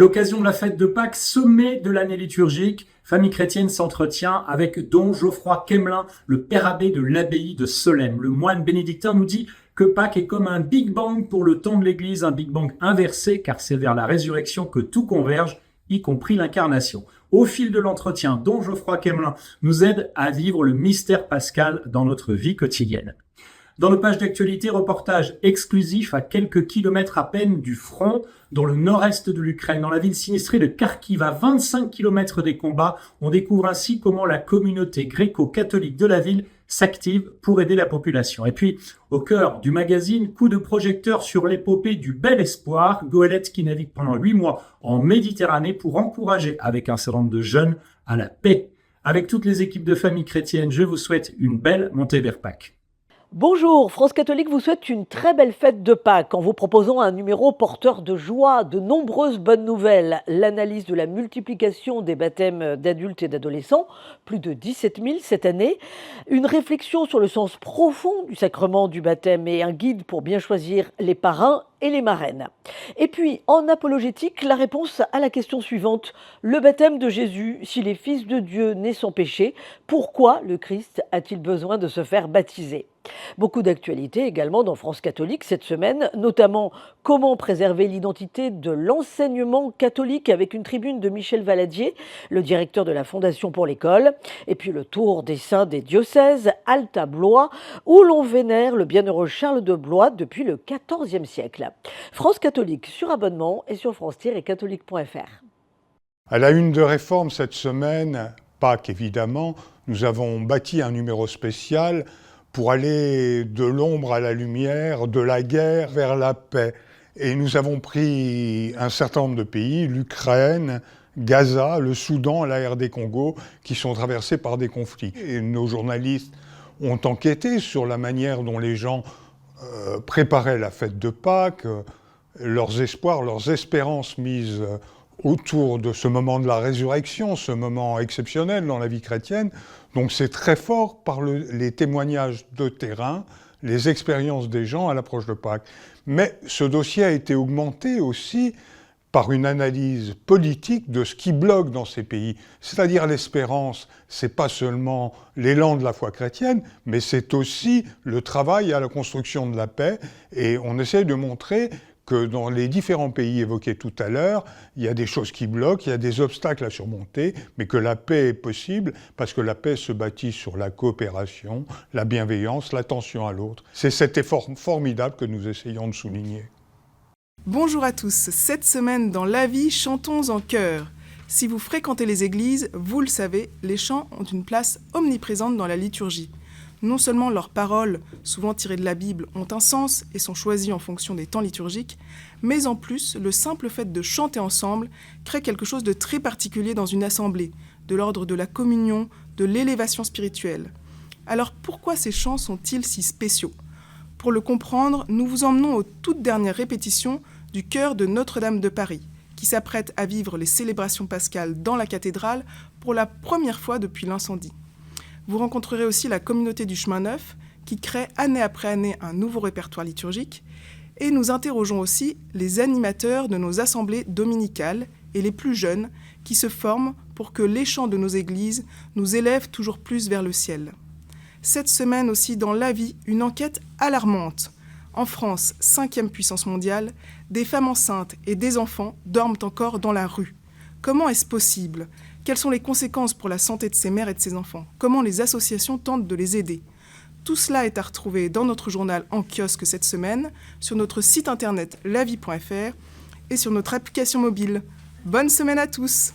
l'occasion de la fête de Pâques, sommet de l'année liturgique, Famille chrétienne s'entretient avec Don Geoffroy Quemelin, le père abbé de l'abbaye de Solesmes. Le moine bénédictin nous dit que Pâques est comme un Big Bang pour le temps de l'Église, un Big Bang inversé, car c'est vers la résurrection que tout converge, y compris l'incarnation. Au fil de l'entretien, Don Geoffroy Quemelin nous aide à vivre le mystère pascal dans notre vie quotidienne. Dans nos pages d'actualité, reportage exclusif à quelques kilomètres à peine du front, dans le nord-est de l'Ukraine, dans la ville sinistrée de Kharkiv, à 25 kilomètres des combats. On découvre ainsi comment la communauté gréco-catholique de la ville s'active pour aider la population. Et puis, au cœur du magazine, coup de projecteur sur l'épopée du Bel Espoir, goélette qui navigue pendant 8 mois en Méditerranée pour encourager, avec un certain nombre de jeunes, à la paix. Avec toutes les équipes de Famille chrétienne, je vous souhaite une belle montée vers Pâques. Bonjour, France Catholique vous souhaite une très belle fête de Pâques en vous proposant un numéro porteur de joie, de nombreuses bonnes nouvelles. L'analyse de la multiplication des baptêmes d'adultes et d'adolescents, plus de 17 000 cette année, une réflexion sur le sens profond du sacrement du baptême et un guide pour bien choisir les parrains et les marraines. Et puis, en apologétique, la réponse à la question suivante. Le baptême de Jésus, s'il est fils de Dieu né sans péché, pourquoi le Christ a-t-il besoin de se faire baptiser ? Beaucoup d'actualités également dans France Catholique cette semaine, notamment comment préserver l'identité de l'enseignement catholique avec une tribune de Michel Valadier, le directeur de la Fondation pour l'école, et puis le tour des saints des diocèses, Alta Blois, où l'on vénère le bienheureux Charles de Blois depuis le XIVe siècle. France Catholique sur abonnement et sur france-catholique.fr. À la une de Réforme cette semaine, Pâques évidemment, nous avons bâti un numéro spécial pour aller de l'ombre à la lumière, de la guerre vers la paix. Et nous avons pris un certain nombre de pays, l'Ukraine, Gaza, le Soudan, la RD Congo, qui sont traversés par des conflits. Et nos journalistes ont enquêté sur la manière dont les gens préparaient la fête de Pâques, leurs espoirs, leurs espérances mises autour de ce moment de la résurrection, ce moment exceptionnel dans la vie chrétienne. Donc c'est très fort par les témoignages de terrain, les expériences des gens à l'approche de Pâques. Mais ce dossier a été augmenté aussi par une analyse politique de ce qui bloque dans ces pays. C'est-à-dire l'espérance, c'est pas seulement l'élan de la foi chrétienne, mais c'est aussi le travail à la construction de la paix. Et on essaie de montrer que dans les différents pays évoqués tout à l'heure, il y a des choses qui bloquent, il y a des obstacles à surmonter, mais que la paix est possible parce que la paix se bâtit sur la coopération, la bienveillance, l'attention à l'autre. C'est cet effort formidable que nous essayons de souligner. Bonjour à tous. Cette semaine dans La Vie, chantons en chœur. Si vous fréquentez les églises, vous le savez, les chants ont une place omniprésente dans la liturgie. Non seulement leurs paroles, souvent tirées de la Bible, ont un sens et sont choisies en fonction des temps liturgiques, mais en plus, le simple fait de chanter ensemble crée quelque chose de très particulier dans une assemblée, de l'ordre de la communion, de l'élévation spirituelle. Alors pourquoi ces chants sont-ils si spéciaux ? Pour le comprendre, nous vous emmenons aux toutes dernières répétitions du chœur de Notre-Dame de Paris, qui s'apprête à vivre les célébrations pascales dans la cathédrale pour la première fois depuis l'incendie. Vous rencontrerez aussi la communauté du Chemin Neuf, qui crée année après année un nouveau répertoire liturgique, et nous interrogeons aussi les animateurs de nos assemblées dominicales et les plus jeunes qui se forment pour que les chants de nos églises nous élèvent toujours plus vers le ciel. Cette semaine aussi dans La Vie, une enquête alarmante. En France, 5e puissance mondiale, des femmes enceintes et des enfants dorment encore dans la rue. Comment est-ce possible ? Quelles sont les conséquences pour la santé de ces mères et de ces enfants ? Comment les associations tentent de les aider ? Tout cela est à retrouver dans notre journal en kiosque cette semaine, sur notre site internet lavie.fr et sur notre application mobile. Bonne semaine à tous!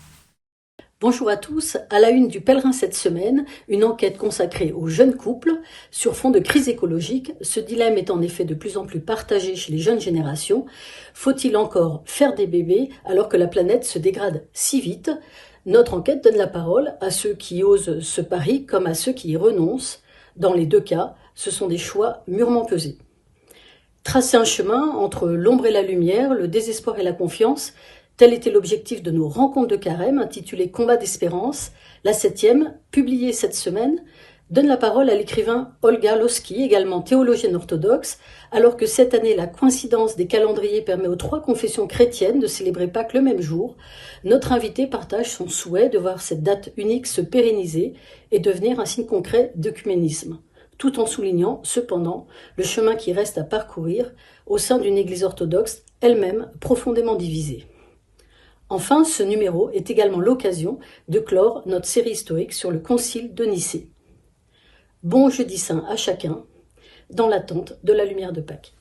Bonjour à tous, à la une du Pèlerin cette semaine, une enquête consacrée aux jeunes couples sur fond de crise écologique. Ce dilemme est en effet de plus en plus partagé chez les jeunes générations. Faut-il encore faire des bébés alors que la planète se dégrade si vite ? Notre enquête donne la parole à ceux qui osent ce pari comme à ceux qui y renoncent. Dans les deux cas, ce sont des choix mûrement pesés. Tracer un chemin entre l'ombre et la lumière, le désespoir et la confiance, tel était l'objectif de nos rencontres de carême intitulées Combat d'espérance, la 7e, publiée cette semaine, donne la parole à l'écrivain Olga Lossky, également théologienne orthodoxe. Alors que cette année, la coïncidence des calendriers permet aux 3 confessions chrétiennes de célébrer Pâques le même jour, notre invité partage son souhait de voir cette date unique se pérenniser et devenir un signe concret d'œcuménisme, tout en soulignant, cependant, le chemin qui reste à parcourir au sein d'une Église orthodoxe elle-même profondément divisée. Enfin, ce numéro est également l'occasion de clore notre série historique sur le Concile de Nicée. Bon jeudi saint à chacun, dans l'attente de la lumière de Pâques.